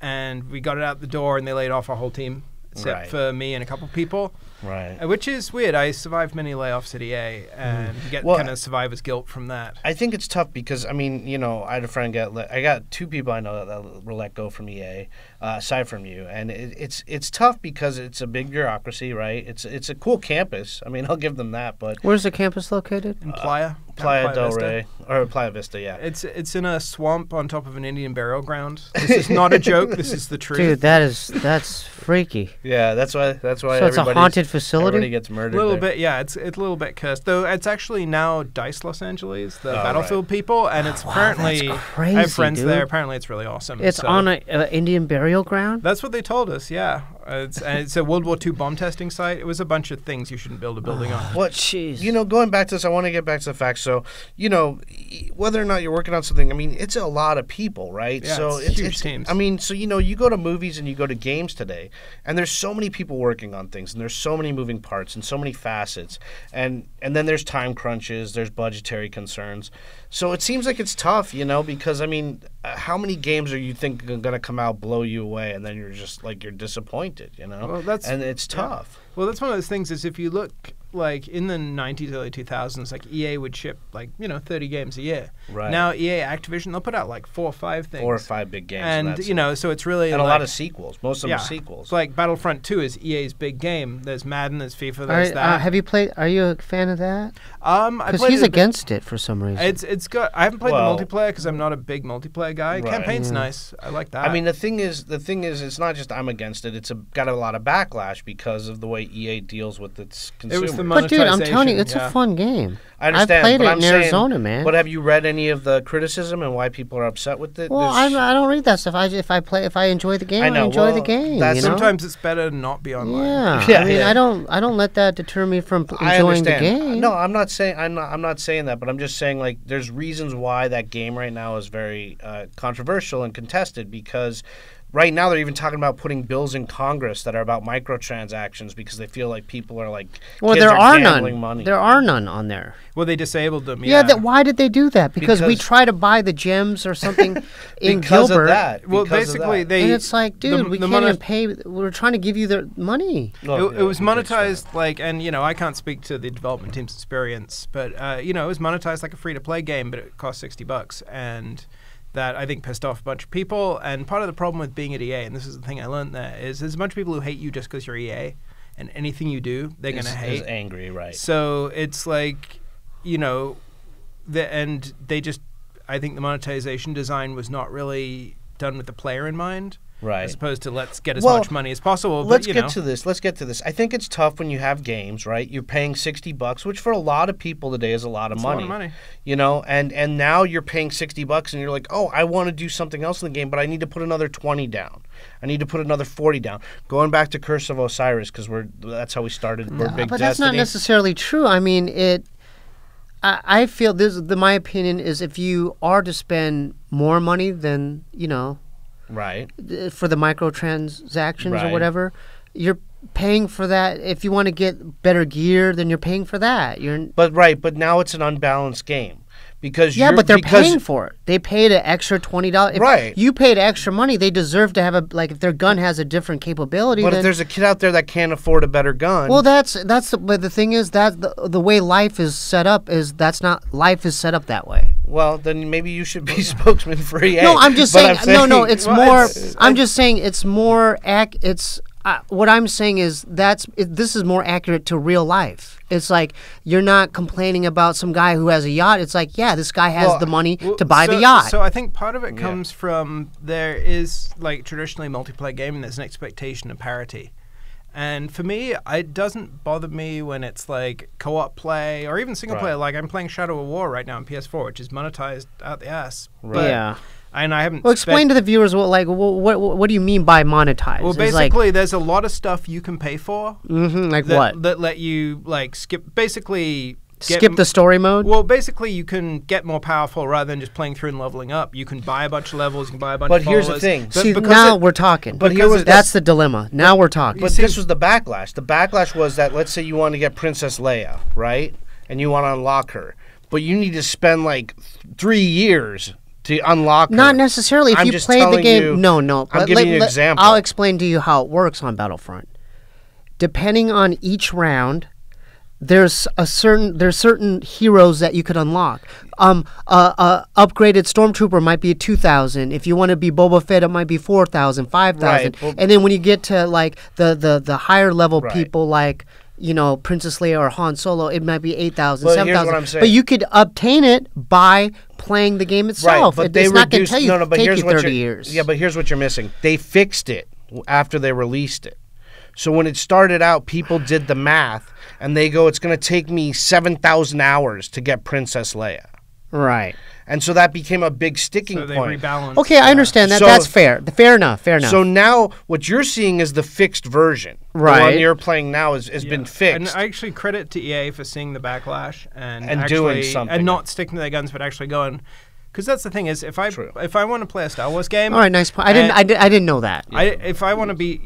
And we got it out the door, and they laid off our whole team, except for me and a couple people. Right. Which is weird. I survived many layoffs at EA, and you get kind of survivor's guilt from that. I think it's tough because, I mean, I had a friend I got two people I know that were let go from EA, aside from you. And it's tough because it's a big bureaucracy, right? It's a cool campus. I mean, I'll give them that, but... Where's the campus located? In Playa. Playa del Rey. Or Playa Vista, yeah. It's in a swamp on top of an Indian burial ground. This is not a joke. This is the truth. Dude, that's freaky. Yeah, that's why So it's a haunted facility? Everybody gets murdered. A little bit, yeah. It's a little bit cursed. Though it's actually now DICE Los Angeles, the Battlefield people, and it's apparently... That's crazy, I have friends dude. there. Apparently it's really awesome. It's on an Indian burial ground? That's what they told us, yeah. It's a World War II bomb testing site. It was a bunch of things you shouldn't build a building on. What? Jeez. Going back to this, I want to get back to the facts. So, whether or not you're working on something, I mean, it's a lot of people, right? Yeah, so it's huge teams. I mean, so, you go to movies and you go to games today, and there's so many people working on things, and there's so many moving parts and so many facets, and then there's time crunches, there's budgetary concerns. So it seems like it's tough, because, I mean, how many games are you think are going to come out, blow you away, and then you're just, you're disappointed, Well, and it's tough. Well, that's one of those things is if you look, in the 90s, early 2000s, EA would ship, 30 games a year. Right. Now, EA Activision, they'll put out, 4 or 5 things. 4 or 5 big games. And, so it's really... And a lot of sequels. Most of them are sequels. It's Battlefront 2 is EA's big game. There's Madden, there's FIFA, there's that. Have you played... Are you a fan of that? Because he's against it for some reason. It's good. I haven't played the multiplayer because I'm not a big multiplayer guy. Right. Campaign's nice. I like that. I mean, the thing is, it's not just I'm against it. It's got a lot of backlash because of the way EA deals with its consumers. It was the but dude, I'm telling you, it's a fun game. I understand. I played but it I'm in saying, Arizona, man. But have you read any of the criticism and why people are upset with it? Well, I don't read that stuff. If I enjoy the game, I enjoy the game. Sometimes it's better to not be online. Yeah. I mean, I don't let that deter me from enjoying the game. No, I'm not saying that, but I'm just saying there's reasons why that game right now is very controversial and contested because. Right now, they're even talking about putting bills in Congress that are about microtransactions because they feel like people are well, kids there are gambling none. Money. There are none on there. Well, they disabled them. Yeah. Why did they do that? Because we try to buy the gems or something in Gilbert. Of that. Well, basically, and it's dude, we can't even pay. We're trying to give you the money. It was monetized and I can't speak to the development team's experience, but it was monetized like a free-to-play game, but it cost $60, and that I think pissed off a bunch of people. And part of the problem with being at EA, and this is the thing I learned there, is there's a bunch of people who hate you just because you're EA, and anything you do, they're going to hate. Is angry, right. So it's and they just, I think the monetization design was not really done with the player in mind. Right. As opposed to let's get as much money as possible. Let's get to this. Let's get to this. I think it's tough when you have games, right? You're paying $60, which for a lot of people today is a lot of money. A lot of money. You know, and now you're paying $60 and you're like, oh, I want to do something else in the game, but I need to put another 20 down. I need to put another 40 down. Going back to Curse of Osiris, because that's how we started. We're big but Destiny. That's not necessarily true. I mean, I feel my opinion is if you are to spend more money than, you know, right, for the microtransactions or whatever, you're paying for that. If you want to get better gear, then you're paying for that. But now it's an unbalanced game. Because but they're paying for it. They paid an extra $20. If you paid extra money, they deserve to have if their gun has a different capability. But if there's a kid out there that can't afford a better gun, well, but the thing is that the way life is set up is life is set up that way. Well, then maybe you should be spokesman for EA. No, I'm just saying. No, it's more. I'm just saying it's more. What I'm saying is this is more accurate to real life. It's like you're not complaining about some guy who has a yacht. It's like, yeah, this guy has the money to buy the yacht. So I think part of it comes from there is like traditionally multiplayer gaming. There's an expectation of parity. And for me, it doesn't bother me when it's like co-op play or even single player. Like I'm playing Shadow of War right now on PS4, which is monetized out the ass. Right. Yeah. And I haven't. Well, explain to the viewers what do you mean by monetize? Well, basically, there's a lot of stuff you can pay for. Like what? That let you skip. Basically, skip the story mode. Well, basically, you can get more powerful rather than just playing through and leveling up. You can buy a bunch of levels. You can buy a bunch of followers. But here's the thing. See, now we're talking. But that's the dilemma. Now we're talking. But this was the backlash. The backlash was that let's say you want to get Princess Leia, right? And you want to unlock her, but you need to spend like 3 years to unlock her. Not necessarily. If you played the game, no. I'm giving you an example. I'll explain to you how it works on Battlefront. Depending on each round, there's certain heroes that you could unlock. Upgraded Stormtrooper might be 2,000. If you want to be Boba Fett, it might be 4,000, 5,000. Right. And then when you get to like the higher level people like, you know, Princess Leia or Han Solo, it might be 8,000, 7,000. But you could obtain it by playing the game itself. Right, but it's not going to tell you take you 30 years. Yeah, but here's what you're missing. They fixed it after they released it. So when it started out, people did the math, and they go, it's going to take me 7,000 hours to get Princess Leia. Right. And so that became a big sticking point. Rebalanced. Okay, I understand that. That's fair. Fair enough. So now what you're seeing is the fixed version. Right. The one you're playing now has been fixed. And I actually credit to EA for seeing the backlash and doing something. And not sticking to their guns, but actually going... Because that's the thing is, if I want to play a Star Wars game, all right, nice point. I didn't know that. If I want to be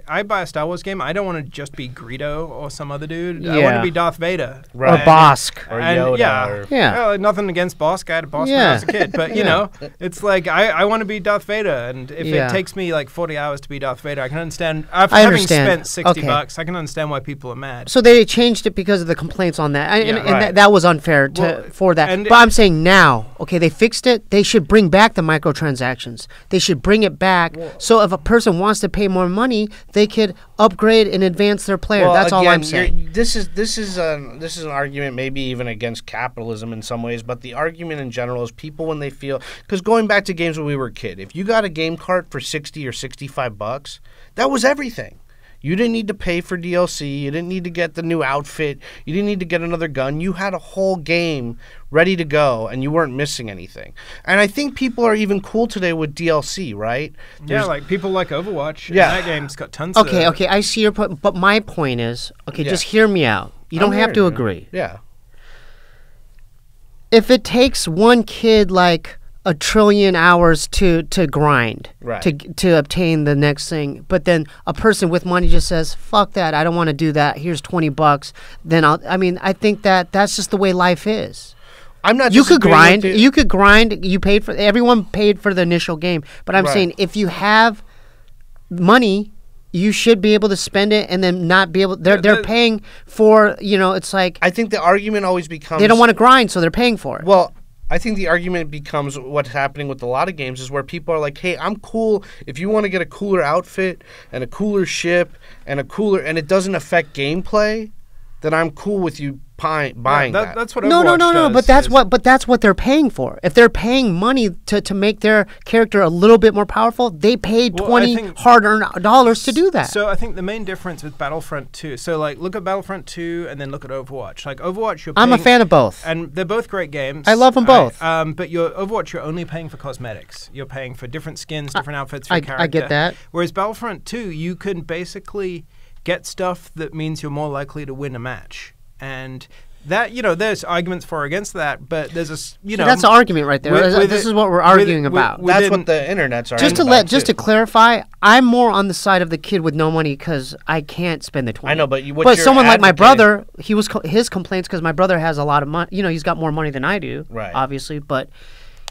I buy a Star Wars game, I don't want to just be Greedo or some other dude. I want to be Darth Vader, or Bosk, or Yoda. Well, nothing against Bosk. I had a Bosk when I was a kid, but you know, it's like I want to be Darth Vader, and if it takes me like 40 hours to be Darth Vader, I can understand. Having spent $60, I can understand why people are mad. So they changed it because of the complaints on that, and that was unfair for that. But I'm saying now, okay. They fixed it. They should bring back the microtransactions. They should bring it back. So if a person wants to pay more money, they could upgrade and advance their player. That's all I'm saying. This is an argument maybe even against capitalism in some ways, but the argument in general is people when they feel, because going back to games when we were a kid, if you got a game cart for $60 or $65, that was everything. You didn't need to pay for DLC. You didn't need to get the new outfit. You didn't need to get another gun. You had a whole game ready to go, and you weren't missing anything. And I think people are even cool today with DLC, right? Like people like Overwatch. Yeah. And that game's got tons of... Okay, I see your point. But my point is, just hear me out. You don't have to agree. Yeah. If it takes one kid like 1 trillion hours to grind, to obtain the next thing, but then a person with money just says, fuck that, I don't want to do that, here's $20, then I think that's just the way life is. I'm not. You could grind. You paid for. Everyone paid for the initial game, but I'm saying if you have money, you should be able to spend it and then not be able. They're paying for. It's like. I think the argument always becomes they don't want to grind, so they're paying for it. Well, I think the argument becomes what's happening with a lot of games is where people are like, hey, I'm cool. If you want to get a cooler outfit and a cooler ship and and it doesn't affect gameplay, then I'm cool with you buying that. That's what No, Overwatch no. does, But that's what they're paying for. If they're paying money to make their character a little bit more powerful, they paid $20 hard-earned dollars to do that. So I think the main difference with Battlefront 2. So like, look at Battlefront 2 and then look at Overwatch. Like Overwatch, I'm a fan of both, and they're both great games. I love them both. But your Overwatch, you're only paying for cosmetics. You're paying for different skins, different outfits for your character. I get that. Whereas Battlefront 2, you can basically get stuff that means you're more likely to win a match. And that, there's arguments for or against that, but there's that's an argument right there. This is what we're arguing about. That's what the internet's arguing about. Just to clarify, I'm more on the side of the kid with no money because I can't spend the $20. I know, but someone like my brother, his complaints because my brother has a lot of money. He's got more money than I do, right? Obviously, but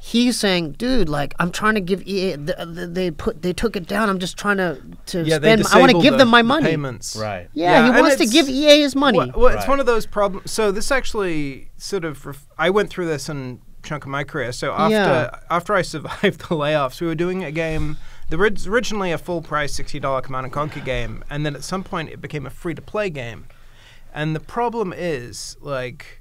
he's saying, dude, like I'm trying to give EA. They took it down. I'm just trying to spend. I want to give them my money. Payments. Right. Yeah, he wants to give EA his money. Well, it's one of those problems. So this actually sort of I went through this in a chunk of my career. So after I survived the layoffs, we were doing a game. There was originally a full price $60 Command & Conquer game, and then at some point it became a free to play game. And the problem is like,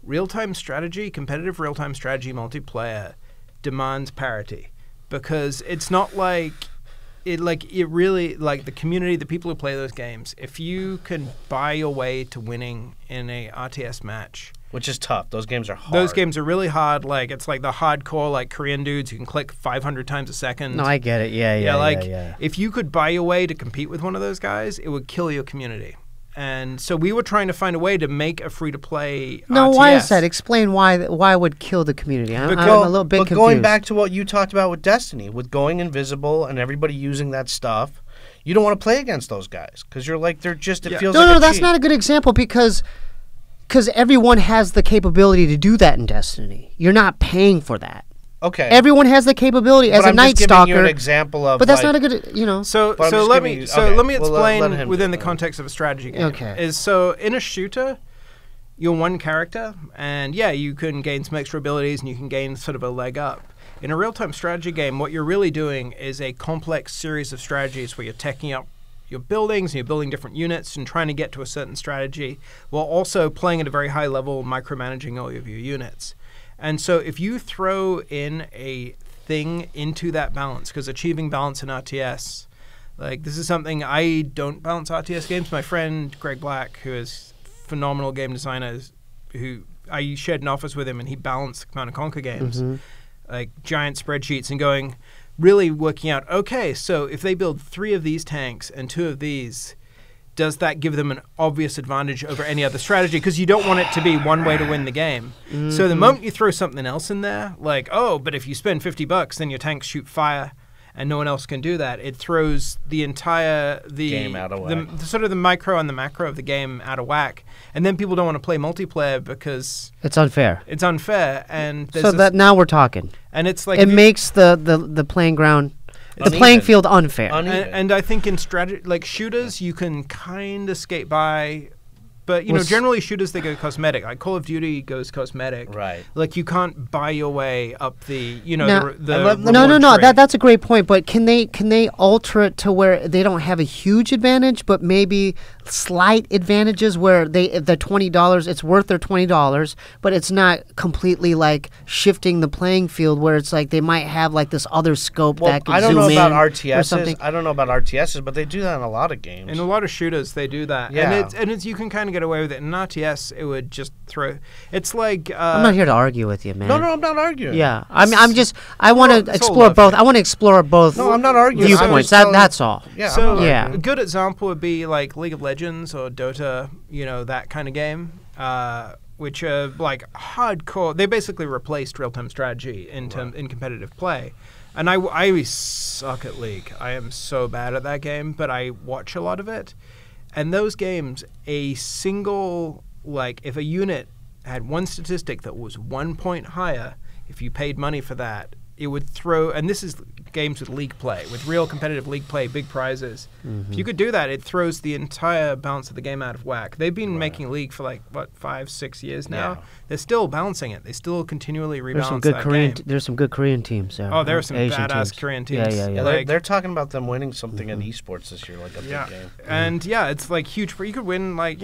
real-time strategy, competitive real-time strategy multiplayer demands parity, because it's not like it really, like the community, the people who play those games, if you can buy your way to winning in a RTS match, which is tough. Those games are hard. Those games are really hard. Like, it's like the hardcore, like, Korean dudes who can click 500 times a second. No, I get it. Yeah. If you could buy your way to compete with one of those guys, it would kill your community. And so we were trying to find a way to make a free-to-play No, RTS. why is that? Explain why it would kill the community. I'm a little bit confused. Going back to what you talked about with Destiny, with going invisible and everybody using that stuff, you don't want to play against those guys because you're like, they're just, it feels like No, that's not a good example because everyone has the capability to do that in Destiny. You're not paying for that. Okay. Everyone has the capability as a Night Stalker. I'm just giving you an example of. But that's not a good, So let me explain within the context of a strategy game. Okay. So in a shooter, you're one character, and you can gain some extra abilities, and you can gain sort of a leg up. In a real-time strategy game, what you're really doing is a complex series of strategies where you're teching up your buildings, and you're building different units and trying to get to a certain strategy, while also playing at a very high level, micromanaging all of your units. And so if you throw in a thing into that balance, because achieving balance in RTS, like this is something I don't balance RTS games. My friend Greg Black, who is a phenomenal game designer, who I shared an office with him, and he balanced Command & Conquer games, like giant spreadsheets, and really working out, okay, so if they build 3 of these tanks and 2 of these, does that give them an obvious advantage over any other strategy? Because you don't want it to be one way to win the game. So the moment you throw something else in there, like, but if you spend $50, then your tanks shoot fire, and no one else can do that, it throws the entire game out of whack. The sort of the micro and the macro of the game out of whack. And then people don't want to play multiplayer because it's unfair. It's unfair, and so that now we're talking. And it's like it makes the playing ground. The playing field unfair. And I think in strategy, like shooters, you can kind of skate by, but generally shooters, they go cosmetic. Like Call of Duty goes cosmetic. Right. Like you can't buy your way up the No. No. That's a great point. But can they alter it to where they don't have a huge advantage, but maybe slight advantages where the $20, it's worth their $20, but it's not completely like shifting the playing field where it's like they might have like this other scope that can zoom in or something. I don't know about RTSs, but they do that in a lot of games. In a lot of shooters, they do that. Yeah. And it's you can kind of get away with it. In RTS, it would just throw. It's like I'm not here to argue with you, man. No, I'm not arguing. Yeah, I want to explore both. I want to explore both. No, I'm not arguing. Viewpoints. That's all. Yeah. So a good example would be like League of Legends or Dota, that kind of game, which are like hardcore. They basically replaced real-time strategy in competitive play. And I suck at League. I am so bad at that game, but I watch a lot of it. And those games, a single, like, if a unit had one statistic that was 1 point higher, if you paid money for that, it would throw, and this is games with league play, with real competitive league play, big prizes. If you could do that, it throws the entire balance of the game out of whack. They've been making League for like, 5-6 years now? Yeah. They're still balancing it. They still continually rebalance There's some good Korean teams there. Oh, there are some Asian badass teams. Korean teams. Yeah, they're talking about them winning something in esports this year, like a big game. And it's like huge. You could win like,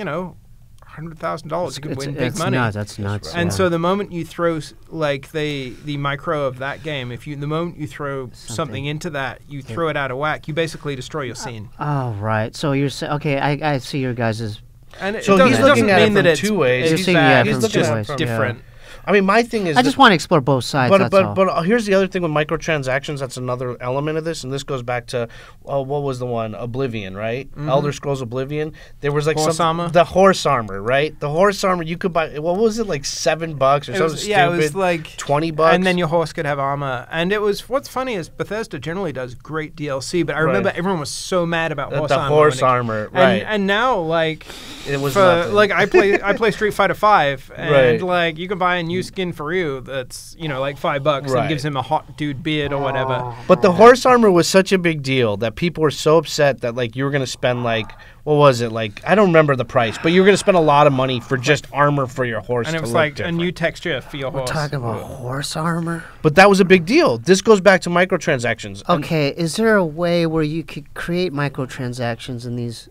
$100,000. You can win big money. That's nuts. And so the moment you throw like the micro of that game, the moment you throw something into that, you throw it out of whack. You basically destroy your scene. Oh right. So you're saying I see your guys'. And he's looking at it from two ways. He's looking at it different. Yeah. I mean, my thing is... I just want to explore both sides, But here's the other thing with microtransactions. That's another element of this, and this goes back to, what was the one? Oblivion, right? Mm-hmm. Elder Scrolls Oblivion. There was like the horse armor, right? The horse armor, you could buy... What was it, like $7 or something stupid? Yeah, it was like... $20. And then your horse could have armor. And it was... What's funny is Bethesda generally does great DLC, but I remember everyone was so mad about horse armor. The horse armor, right. And now, like... It was nothing. Like, I play Street Fighter 5, and like, you can buy a new skin for Ryu that's, like $5 and gives him a hot dude beard or whatever. But the horse armor was such a big deal that people were so upset that, like, you were going to spend, like, what was it? Like, I don't remember the price, but you were going to spend a lot of money for just armor for your horse. And it was like a new texture for your horse. We're talking about horse armor? But that was a big deal. This goes back to microtransactions. Okay, is there a way where you could create microtransactions in these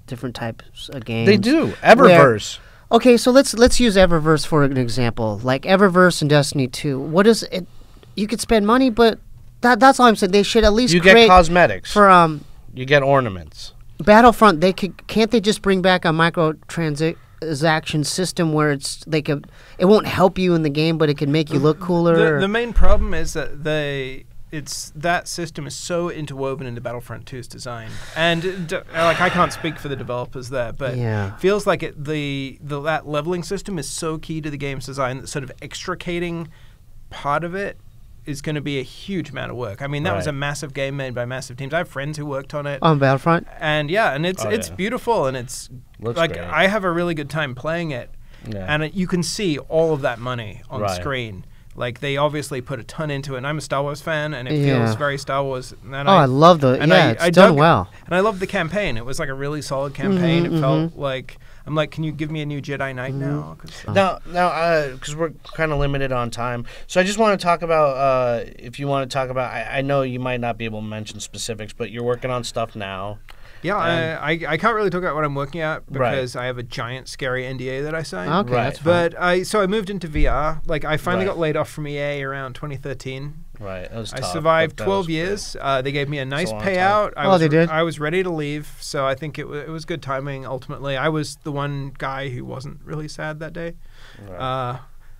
different types of games? They do. Eververse. Okay, so let's use Eververse for an example. Like Eververse and Destiny 2. What is it? You could spend money, but that's all I'm saying. They should at least create... You get cosmetics. For you get ornaments. Battlefront, can't they just bring back a microtransaction system where it won't help you in the game, but it can make you look cooler? The main problem is that that system is so interwoven into Battlefront 2's design, and like I can't speak for the developers there, but it feels like that leveling system is so key to the game's design that sort of extricating part of it is going to be a huge amount of work. I mean, that was a massive game made by massive teams. I have friends who worked on it on Battlefront, and it's beautiful, and it's looks like great. I have a really good time playing it, and you can see all of that money on screen. Like, they obviously put a ton into it, and I'm a Star Wars fan, and it feels very Star Wars. And I love it's done well. And I love the campaign. It was like a really solid campaign. It felt like, I'm like, can you give me a new Jedi Knight now? Now, because we're kind of limited on time, so I just want to talk about, if you want to talk about, I know you might not be able to mention specifics, but you're working on stuff now. Yeah, I can't really talk about what I'm working at because I have a giant, scary NDA that I signed. Okay, that's fine. But I moved into VR. Like, I finally got laid off from EA around 2013. Right, that was tough. I survived 12 years. They gave me a nice payout. They did. I was ready to leave, so I think it was good timing. Ultimately, I was the one guy who wasn't really sad that day. Right.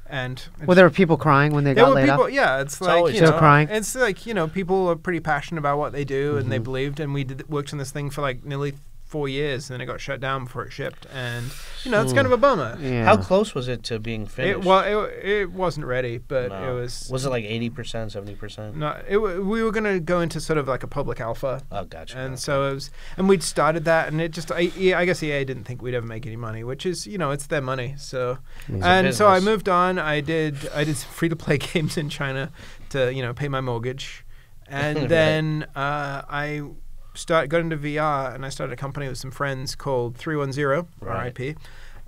And there were people crying when they got laid off? Yeah, it's like, crying. It's like, people are pretty passionate about what they do, and they believed, and we worked on this thing for like nearly 4 years, and then it got shut down before it shipped, and it's kind of a bummer. Yeah. How close was it to being finished? It wasn't ready, but it was. Was it like 80%, 70%? No, we were gonna go into sort of like a public alpha. Oh, gotcha. And so it was, and we'd started that, and it just, I guess EA didn't think we'd ever make any money, which is, it's their money. So, so I moved on. I did some free to play games in China to pay my mortgage, and then I got into VR, and I started a company with some friends called 310 RIP,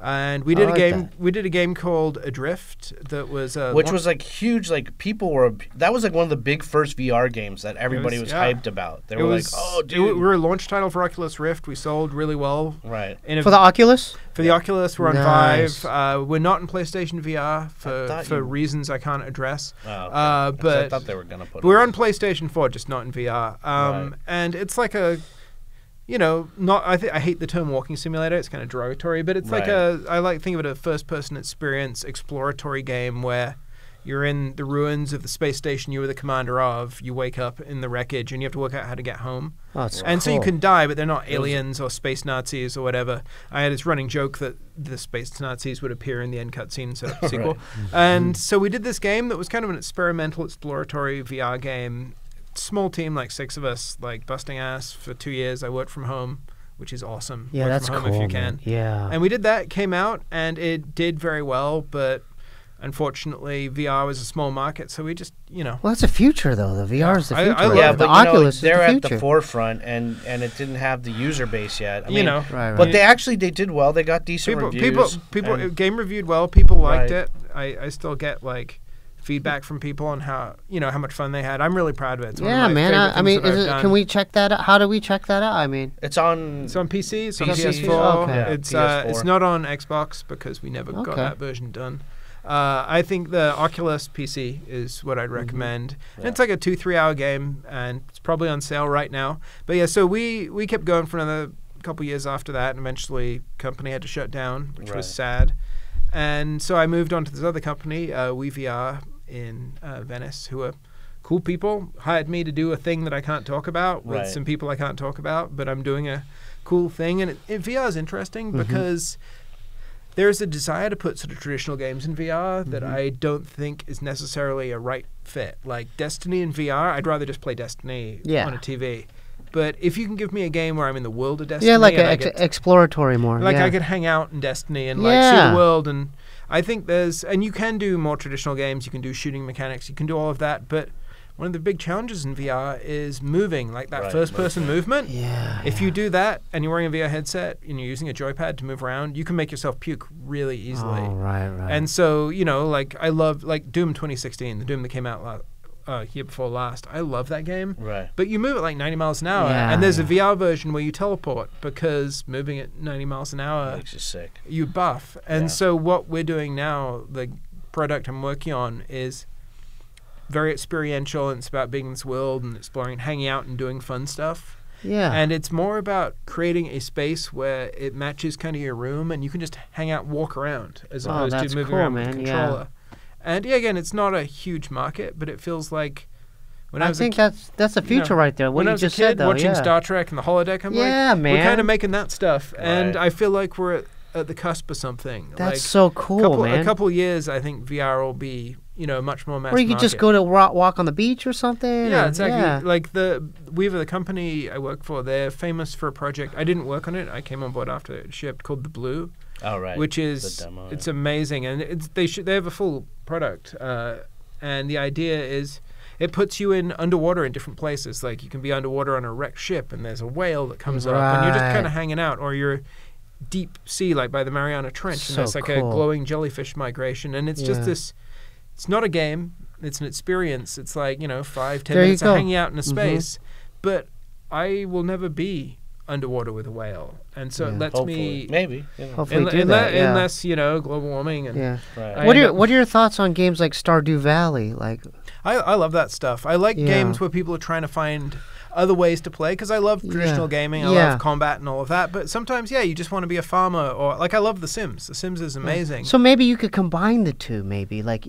and we did a game. We did a game called Adrift that was which was like huge. Like, people were, that was like one of the big first VR games that everybody was hyped about. They were like, oh, dude, we were a launch title for Oculus Rift. We sold really well. Right. For the Oculus. For the Oculus, we're on Vive. We're not in PlayStation VR for reasons I can't address. Oh, okay. But I thought they were gonna put. We're on PlayStation 4, just not in VR. And it's like a, not. I hate the term walking simulator. It's kind of derogatory, but it's like I like to think of it as a first-person experience, exploratory game where you're in the ruins of the space station you were the commander of. You wake up in the wreckage, and you have to work out how to get home. Oh, that's and cool. So you can die, but they're not aliens or space Nazis or whatever. I had this running joke that the space Nazis would appear in the end cutscene sequel. And so we did this game that was kind of an experimental, exploratory VR game. Small team, like 6 of us, like busting ass for 2 years. I worked from home, which is awesome. Yeah, Work that's from home cool, if you can. man. Yeah. And we did that, came out, and it did very well, but unfortunately, VR was a small market, so we just, Well, that's the future, though. The VR is the future. I love yeah, it. but the Oculus is they're the at future. the forefront, and it didn't have the user base yet. I mean, Right. But they did well. They got decent reviews. People game reviewed well. People liked it. I still get like feedback from people on how much fun they had. I'm really proud of it. It's one Yeah, of my man. favorite I mean, things that I've can done. we check that out? How do we check that out? I mean, It's on PC. It's on PC. PS4. Okay. Yeah, It's PS4. it's not on Xbox because we never got Okay. that version done. I think the Oculus PC is what I'd recommend. Yeah. And it's like a 2-3 hour game, and it's probably on sale right now. But yeah, so we kept going for another couple years after that, and eventually company had to shut down, which was sad. And so I moved on to this other company, WeVR in Venice, who are cool people, hired me to do a thing that I can't talk about with some people I can't talk about, but I'm doing a cool thing. And VR is interesting because there's a desire to put sort of traditional games in VR that I don't think is necessarily a right fit. Like Destiny in VR, I'd rather just play Destiny on a TV. But if you can give me a game where I'm in the world of Destiny, like exploratory more. Like I could hang out in Destiny and like see the world, and I think and you can do more traditional games. You can do shooting mechanics. You can do all of that, but one of the big challenges in VR is moving, like that first-person movement. Yeah. If you do that and you're wearing a VR headset and you're using a joypad to move around, you can make yourself puke really easily. Oh, right. And so, like I love like Doom 2016, the Doom that came out year before last. I love that game. Right. But you move at like 90 miles an hour, and there's a VR version where you teleport because moving at 90 miles an hour makes you sick. You buff. And so what we're doing now, the product I'm working on is very experiential, and it's about being in this world and exploring, hanging out and doing fun stuff. Yeah. And it's more about creating a space where it matches kind of your room and you can just hang out and walk around as opposed to moving around with a controller. And again, it's not a huge market, but it feels like when I think that's the future right there. What when you I was just a kid said, though, watching Star Trek and the holodeck, I'm like, man. we're kind of making that stuff. And I feel like we're at the cusp of something. That's like so cool, man. A couple years, I think VR will be, much more mass Or you could market. just go to walk on the beach or something. Yeah, exactly. Yeah. Like the company I work for, they're famous for a project. I didn't work on it. I came on board after it shipped, called The Blue. Oh, right. Which is, it's amazing. And they have a full product. And the idea is it puts you in underwater in different places. Like you can be underwater on a wrecked ship and there's a whale that comes up and you're just kind of hanging out. Or you're deep sea, like by the Mariana Trench. And there's like a glowing jellyfish migration. And it's just this, it's not a game. It's an experience. It's like, 5-10 minutes of hanging out in a space. But I will never be underwater with a whale. And so it lets me... Maybe. Hopefully do that, unless, global warming. And What are your thoughts on games like Stardew Valley? Like, I love that stuff. I like games where people are trying to find other ways to play, because I love traditional gaming. I love combat and all of that. But sometimes, you just want to be a farmer, or like I love The Sims. The Sims is amazing. So maybe you could combine the two. Maybe like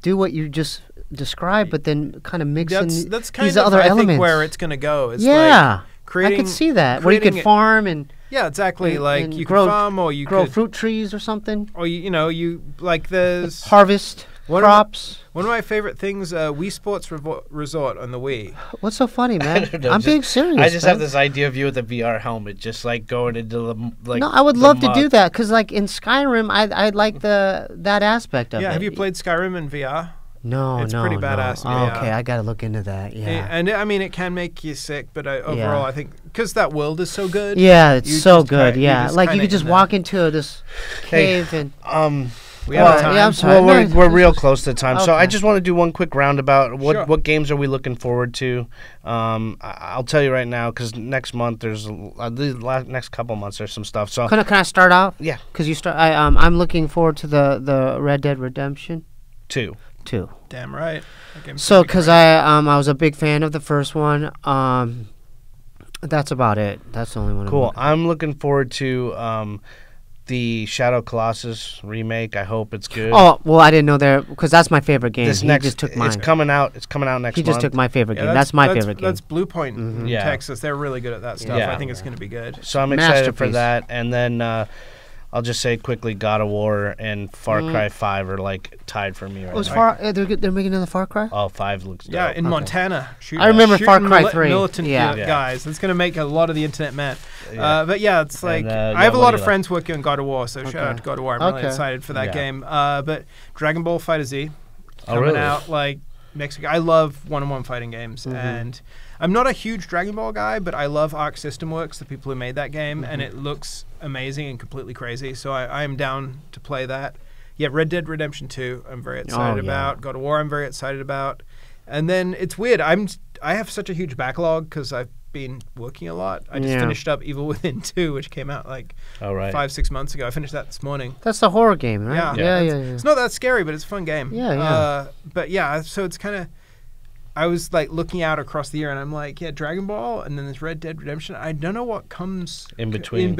do what you just described, but then kind of mix in that's kind these of, other I elements. think where it's going to go. It's like creating, I could see that where you could farm and exactly. And you grow, can farm, or you grow could fruit trees or something, or you like there's harvest crops. One of my favorite things, Wii Sports Resort on the Wii. What's so funny, man? I'm being serious. I just have this idea of you with a VR helmet, just like going into the No, I would love to do that, because like in Skyrim, I like that aspect of it. Yeah, have you played Skyrim in VR? No, it's pretty badass. Oh, okay, I gotta look into that. Yeah, and I mean, it can make you sick, but overall, I think because that world is so good. Yeah, it's so good. Yeah, like you could just walk into this cave and. We have time. Yeah, I'm sorry. Well, we're real close to time, so I just want to do one quick roundabout. What games are we looking forward to? I'll tell you right now, because next month there's the next couple months there's some stuff. So can I start out? Yeah, because you start. I'm looking forward to the Red Dead Redemption 2. Damn right. So because I was a big fan of the first one. That's about it. That's the only one. Cool. I'm looking forward to the Shadow Colossus remake. I hope it's good. Oh well, I didn't know there, because that's my favorite game. He just took mine. It's coming out next month. He just took my favorite game. That's my favorite game. That's Blue Point in Texas. They're really good at that stuff. I think it's going to be good. So I'm excited for that. And then I'll just say quickly, God of War and Far Cry 5 are like tied for me right now. They're making another Far Cry? Oh, 5 looks dope. Yeah, in Montana. I remember Far Cry 3. Militant guys. That's going to make a lot of the internet mad. But yeah, it's like, I have a lot of friends working on God of War, so shout out to God of War. I'm really excited for that game. But Dragon Ball FighterZ coming out, like, next week. I love one-on-one fighting games, and I'm not a huge Dragon Ball guy, but I love Arc System Works, the people who made that game, and it looks amazing and completely crazy, so I am down to play that. yeah, Red Dead Redemption 2, I'm very excited about. God of War, I'm very excited about. And then it's weird. I have such a huge backlog because I've been working a lot. I just finished up Evil Within 2, which came out like 5-6 months ago. I finished that this morning. That's the horror game, right? Yeah. It's not that scary, but it's a fun game. Yeah. But yeah, so it's kind of. I was like looking out across the year, and I'm like, yeah, Dragon Ball, and then there's Red Dead Redemption. I don't know what comes in between.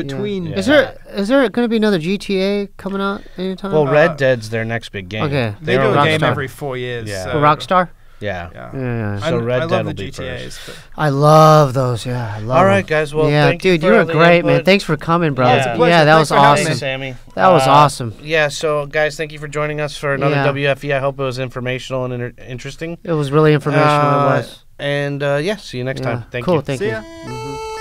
Yeah. Is there going to be another GTA coming out anytime? Well, Red Dead's their next big game. Okay, they do a game every 4 years. Yeah, so. Rockstar. Yeah. So Red Dead will be GTAs, first. I love those. Yeah, I love. All right, guys. Well, thank dude, you were great, man. Thanks for coming, bro. Yeah, that was awesome, Sammy. That was awesome. Yeah. So, guys, thank you for joining us for another WFE. I hope it was informational and interesting. It was really informational. It was. And see you next time. Thank you. Cool. Thank you. See ya.